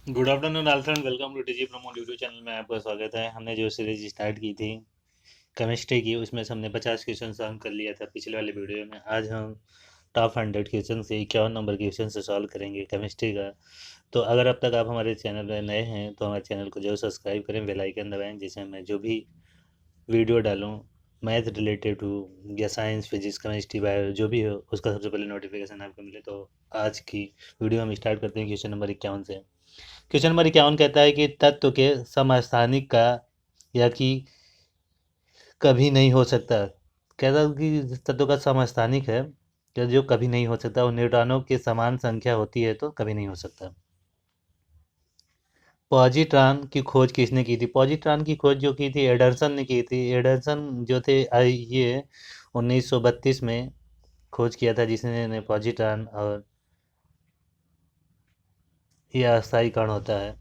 Good afternoon all friend, welcome to TG Pramod YouTube channel में आपका स्वागत है। हमने जो सीरीज स्टार्ट की थी केमिस्ट्री की, उसमें से हमने 50 क्वेश्चन सॉल्व कर लिया था पिछले वाले वीडियो में। आज हम टॉप 100 क्वेश्चन से 51 नंबर क्वेश्चन से सॉल्व करेंगे केमिस्ट्री का। तो अगर अब तक आप हमारे चैनल में नए हैं तो हमारे चैनल को जरूर सब्सक्राइब करें, बेल आइकन दबाएं, जिससे मैं जो भी वीडियो डालूं मैथ रिलेटेड हो या साइंस फिजिक्स केमिस्ट्री बायो जो भी हो, उसका सबसे पहले नोटिफिकेशन आपको मिले। तो आज की वीडियो हम स्टार्ट करते हैं क्वेश्चन नंबर 51 से। क्वेश्चन नंबर 51 कहता है कि तत्व के समस्थानिक का या कि कभी नहीं हो सकता। कहता है कि तत्व का समस्थानिक है कि जो कभी नहीं हो सकता, वो न्यूट्रॉनों की समान संख्या होती है तो कभी नहीं हो सकता। पॉजिट्रॉन की खोज किसने की थी? पॉजिट्रॉन की खोज जो की थी एडरसन ने की थी। एडरसन जो थे ये 1932 में खोज किया था, जिसने पॉजिट्रॉन, और ये अस्थायी कण होता है।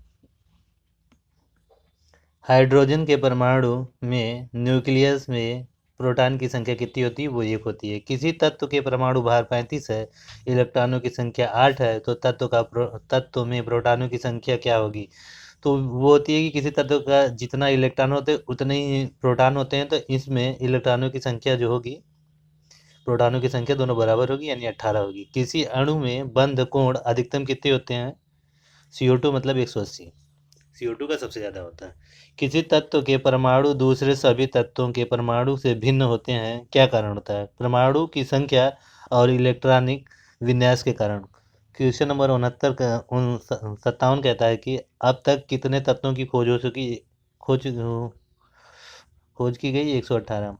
हाइड्रोजन के परमाणु में न्यूक्लियस में प्रोटॉन की संख्या कितनी होती है? वो एक होती है। किसी तत्व के परमाणु भार 35 है, इलेक्ट्रॉनों की संख्या 8 है, तो तत्व में प्रोटॉनों की संख्या क्या होगी? तो वो होती है कि किसी तत्व का जितना इलेक्ट्रॉन होते हैं उतने ही प्रोटॉन होते हैं, तो इसमें इलेक्ट्रॉनों की संख्या जो होगी, प्रोटॉनों की संख्या दोनों बराबर होगी, यानी 18 होगी। किसी अणु में बंध कोण अधिकतम कितने होते हैं? CO2 मतलब 180। CO2 का सबसे ज़्यादा होता है। किसी तत्व के परमाणु दूसरे सभी तत्वों के परमाणु से भिन्न होते हैं, क्या कारण होता है? परमाणु की संख्या और इलेक्ट्रॉनिक विन्यास के कारण। क्वेश्चन नंबर 69 का 57 कहता है कि अब तक कितने तत्वों की खोज हो चुकी? खोज खोज की गई 118।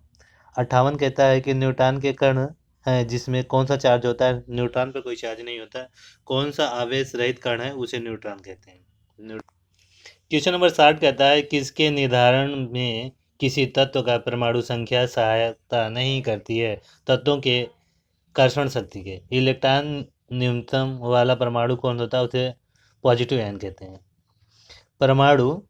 58 कहता है कि न्यूट्रॉन के कण हैं जिसमें कौन सा चार्ज होता है? न्यूट्रॉन पे कोई चार्ज नहीं होता है। कौन सा आवेश रहित कण है? उसे न्यूट्रॉन कहते हैं। क्वेश्चन नंबर 60 कहता है किसके निर्धारण में किसी तत्व का परमाणु संख्या सहायता नहीं करती है? तत्वों के कर्षण शक्ति के। इलेक्ट्रॉन न्यूनतम वाला परमाणु कौन होता है? उसे पॉजिटिव आयन कहते हैं। परमाणु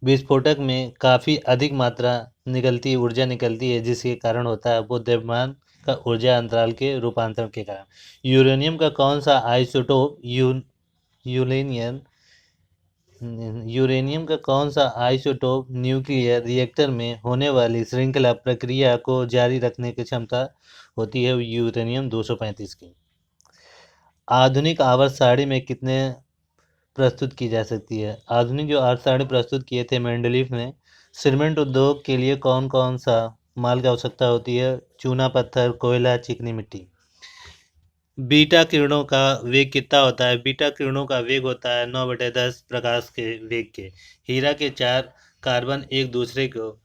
विस्फोटक में काफ़ी अधिक मात्रा ऊर्जा निकलती है, जिसके कारण होता है वो द्रव्यमान का ऊर्जा अंतराल के रूपांतरण के कारण। यूरेनियम का कौन सा आइसोटोप यूरेनियम यूरेनियम का कौन सा आइसोटोप न्यूक्लियर रिएक्टर में होने वाली श्रृंखला प्रक्रिया को जारी रखने की क्षमता होती है? यूरेनियम 235 की। आधुनिक आवर्त सारणी में कितने प्रस्तुत की जा सकती है? आधुनिक जो आवर्त सारणी प्रस्तुत किए थे मेंडलीफ ने। सीमेंट उद्योग के लिए कौन कौन सा माल की आवश्यकता होती है? चूना पत्थर, कोयला, चिकनी मिट्टी। बीटा किरणों का वेग कितना होता है? बीटा किरणों का वेग होता है 9/10 प्रकाश के वेग के। हीरा के 4 कार्बन एक दूसरे को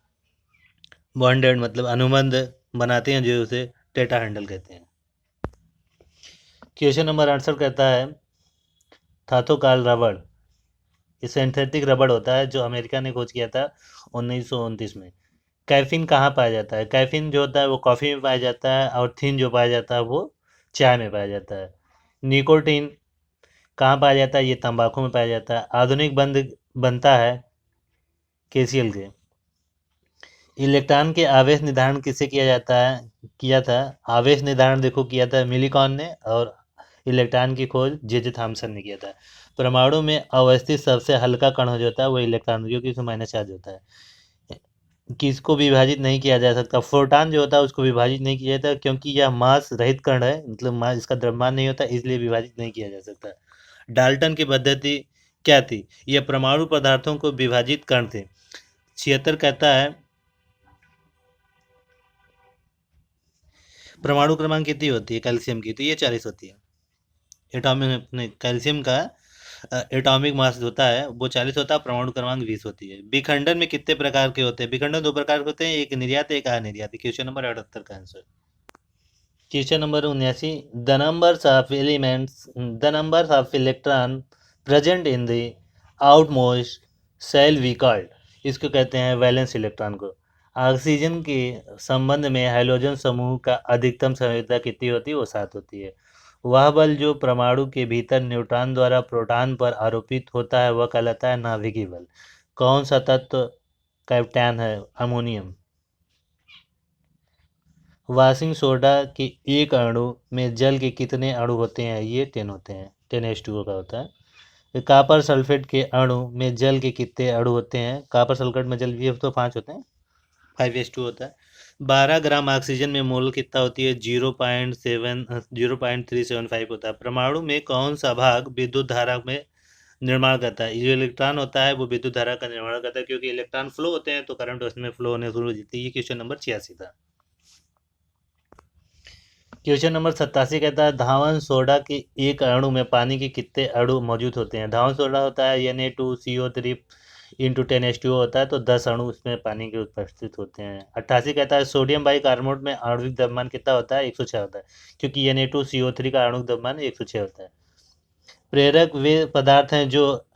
बॉन्डेड मतलब अनुबंध बनाते हैं, जो उसे टेट्रा हैंडल कहते हैं। क्वेश्चन नंबर 68 कहता है धातुकाल रबड़, ये सिंथेटिक रबड़ होता है जो अमेरिका ने खोज किया था 1929 में। कैफीन कहाँ पाया जाता है? कैफीन जो होता है वो कॉफ़ी में पाया जाता है, और थीन जो पाया जाता है वो चाय में पाया जाता है। निकोटीन कहाँ पाया जाता है? ये तंबाकू में पाया जाता है। आधुनिक बंध बनता है KCl के। इलेक्ट्रॉन के आवेश निर्धारण किससे किया जाता है? किया था आवेश निर्धारण देखो किया था मिलीकॉन ने, और इलेक्ट्रॉन की खोज जे थॉमसन ने किया था। परमाणु में अवस्थित सबसे हल्का कण जो होता है वो इलेक्ट्रॉन, जो कि उसमें माइनस चार्ज होता है। किसको विभाजित नहीं किया जा सकता? प्रोटॉन जो होता है उसको विभाजित नहीं किया जाता, क्योंकि यह मास रहित कण है, मतलब मास इसका द्रव्यमान नहीं होता, इसलिए विभाजित नहीं किया जा सकता। डाल्टन की पद्धति क्या थी? यह परमाणु पदार्थों को विभाजित कण थे। 76 कहता है परमाणु क्रमांक कितनी होती है कैल्शियम की? तो ये 40 होती है। एटॉमिक अपने कैल्शियम का एटॉमिक मास होता है वो 40 होता है, परमाणु क्रमांक 20 होती है। विखंडन में कितने प्रकार के होते हैं? विखंडन 2 प्रकार के होते हैं, एक निर्यात एक अनिर्यात। क्वेश्चन नंबर 78 का answer. Question number 79, the numbers of electron present in the outmost shell we called. इसको कहते हैं वैलेंस इलेक्ट्रॉन को। ऑक्सीजन के संबंध में हाइड्रोजन समूह का अधिकतम संवेदना कितनी होती है? वो 7 होती है। वह बल जो परमाणु के भीतर न्यूट्रॉन द्वारा प्रोटॉन पर आरोपित होता है वह कहलाता है नाभिकीय बल। कौन सा तत्व कैप्टन है? अमोनियम। वॉशिंग सोडा के एक अणु में जल के कितने अणु होते हैं? ये 10 होते हैं, 10H2O का होता है। कॉपर सल्फेट के अणु में जल के कितने अणु होते हैं? कॉपर सल्फेट में जल भी तो 5 होते हैं, 5s2 होता है। 12 ग्राम ऑक्सीजन में मोल कितना होती है? 0.375 होता है। परमाणु में कौन सा भाग विद्युत धारा में निर्माण करता है? जो इलेक्ट्रॉन होता है वो विद्युत धारा का निर्माण करता है, क्योंकि इलेक्ट्रॉन फ्लो होते हैं तो करंट उसमें फ्लो होने शुरू हो जाती है। ये क्वेश्चन नंबर 86 था। क्वेश्चन नंबर 87 कहता है धावन सोडा के एक अणु में पानी के कितने अणु मौजूद होते हैं? धावन सोडा होता है Na2CO3 इंटू 10H2O होता है, तो 10 अणु उसमें पानी के उपस्थित होते हैं। 88 कहता है सोडियम बाइकार्बोनेट में आणविक द्रव्यमान कितना होता है? 106 होता है, क्योंकि Na2CO3 का आणविक द्रव्यमान 106 होता है। प्रेरक वे पदार्थ हैं जो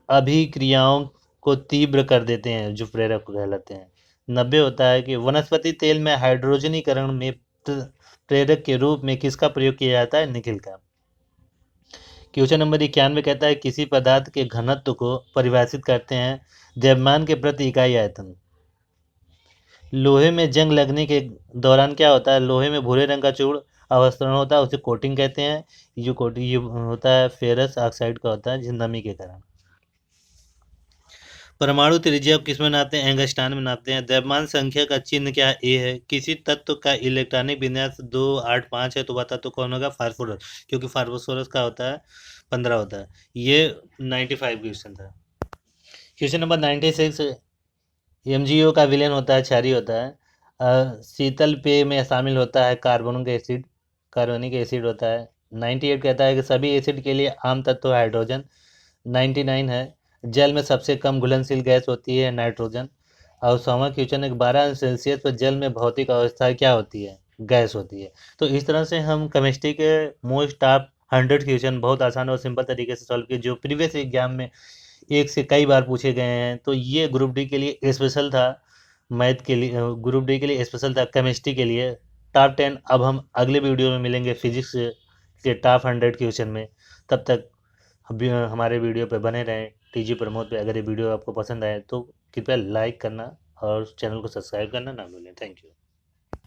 अभिक्रियाओं को तीव्र कर देते हैं, जो प्रेरक कहलाते हैं। 90 होता है कि वनस्पति तेल में हाइड्रोजनीकरण में प्रेरक के रूप में किसका प्रयोग किया जाता है? निकेल का। क्वेश्चन नंबर 91 कहता है किसी पदार्थ के घनत्व को परिभाषित करते हैं द्रव्यमान के प्रति इकाई आयतन। लोहे में जंग लगने के दौरान क्या होता है? लोहे में भूरे रंग का चूर्ण अवस्तरण होता है, उसे कोटिंग कहते हैं। ये कोटिंग ये होता है फेरस ऑक्साइड का होता है, जिस नमी के कारण। परमाणु त्रिज्या को किस में नापते हैं? एंगस्ट्रॉन में नापते हैं। द्रव्यमान संख्या का चिन्ह क्या ए है? किसी तत्व का इलेक्ट्रॉनिक विन्यास 285 है तो बता तो कौन होगा? फास्फोरस, क्योंकि फास्फोरस का होता है 15 होता है। ये 95 क्वेश्चन था। क्वेश्चन नंबर 96 MgO का विलयन होता है, क्षारीय होता है। शीतल पेय में शामिल होता है कार्बोनिक एसिड होता है। 98 कहता है कि सभी एसिड के लिए आम तत्व हाइड्रोजन। 99 है जल में सबसे कम घुलनशील गैस होती है नाइट्रोजन। और 100वां क्वेश्चन है 12 अंश सेल्सियस पर जल में भौतिक अवस्था क्या होती है? गैस होती है। तो इस तरह से हम केमिस्ट्री के मोस्ट टॉप 100 क्वेश्चन बहुत आसान और सिंपल तरीके से सॉल्व किए, जो प्रीवियस एग्जाम में एक से कई बार पूछे गए हैं। तो ये ग्रुप डी के लिए स्पेशल था, मैथ के लिए ग्रुप डी के लिए स्पेशल था, केमिस्ट्री के लिए टॉप 10। अब हम अगले वीडियो में मिलेंगे फिजिक्स के टॉप 100 क्वेश्चन में। तब तक हमारे वीडियो पे बने रहें, टीजी प्रमोद पे। अगर ये वीडियो आपको पसंद आए तो कृपया लाइक करना और चैनल को सब्सक्राइब करना ना भूलें। Thank you.